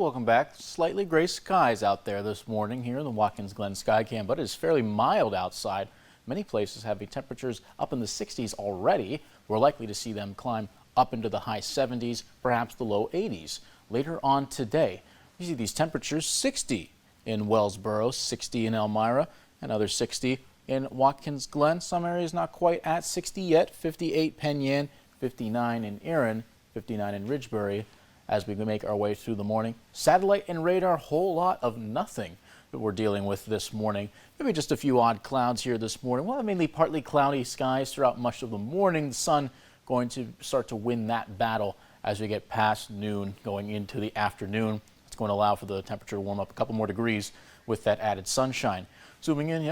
Welcome back. Slightly gray skies out there this morning here in the Watkins Glen Skycam, but it's fairly mild outside. Many places have temperatures up in the 60s already. We're likely to see them climb up into the high 70s, perhaps the low 80s. Later on today, you see these temperatures: 60 in Wellsboro, 60 in Elmira, another 60 in Watkins Glen. Some areas not quite at 60 yet. 58 Penn Yan, 59 in Erin, 59 in Ridgebury. As we make our way through the morning, satellite and radar, whole lot of nothing that we're dealing with this morning. Maybe just a few odd clouds here this morning. Well, mainly partly cloudy skies throughout much of the morning. The sun going to start to win that battle as we get past noon going into the afternoon. It's going to allow for the temperature to warm up a couple more degrees with that added sunshine. Zooming in,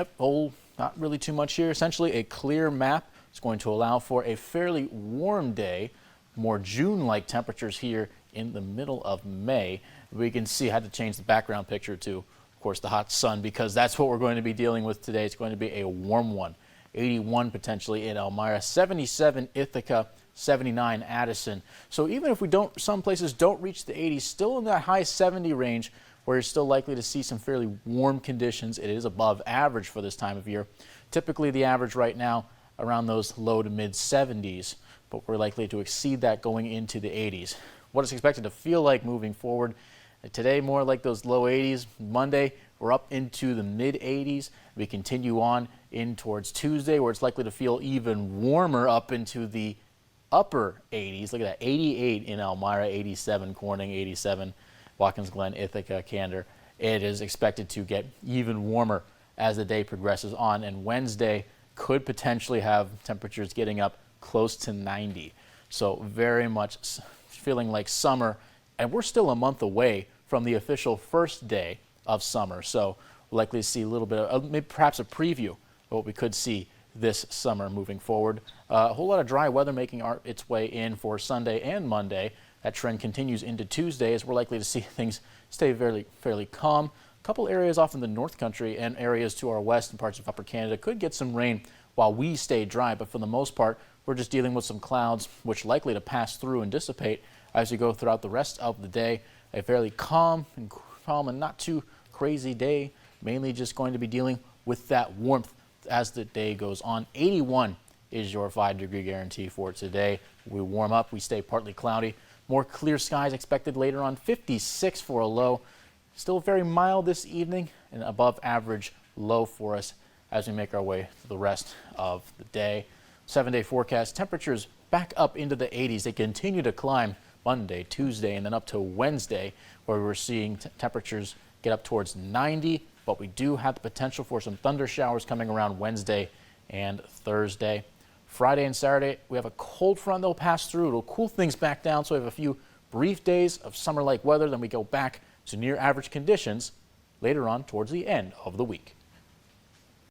not really too much here. Essentially a clear map. It's going to allow for a fairly warm day, more June-like temperatures here in the middle of May. We can see, I had to change the background picture to, of course, the hot sun, because that's what we're going to be dealing with today. It's going to be a warm one. 81 potentially in Elmira, 77 Ithaca, 79 Addison. So even if some places don't reach the 80s, still in that high 70 range, where you're still likely to see some fairly warm conditions. It is above average for this time of year. Typically the average right now around those low to mid 70s, but we're likely to exceed that going into the 80s. What it's expected to feel like moving forward. Today, more like those low 80s. Monday, we're up into the mid 80s. We continue on in towards Tuesday, where it's likely to feel even warmer, up into the upper 80s. Look at that, 88 in Elmira, 87 Corning, 87 Watkins Glen, Ithaca, Candor. It is expected to get even warmer as the day progresses on, and Wednesday could potentially have temperatures getting up close to 90. So very much feeling like summer, and we're still a month away from the official first day of summer. So we're likely to see a little bit of, maybe perhaps a preview of what we could see this summer moving forward. A whole lot of dry weather making its way in for Sunday and Monday. That trend continues into Tuesday, as we're likely to see things stay fairly calm. A couple areas off in the North Country and areas to our west and parts of Upper Canada could get some rain while we stay dry, but for the most part, we're just dealing with some clouds which are likely to pass through and dissipate as we go throughout the rest of the day. A fairly calm and not too crazy day, mainly just going to be dealing with that warmth as the day goes on. 81 is your 5-degree guarantee for today. We warm up, we stay partly cloudy. More clear skies expected later on. 56 for a low. Still very mild this evening, and above average low for us as we make our way to the rest of the day. 7-day forecast, temperatures back up into the 80s. They continue to climb Monday, Tuesday, and then up to Wednesday, where we're seeing temperatures get up towards 90. But we do have the potential for some thunder showers coming around Wednesday and Thursday. Friday and Saturday, we have a cold front that will pass through. It'll cool things back down, so we have a few brief days of summer-like weather. Then we go back to near average conditions later on towards the end of the week.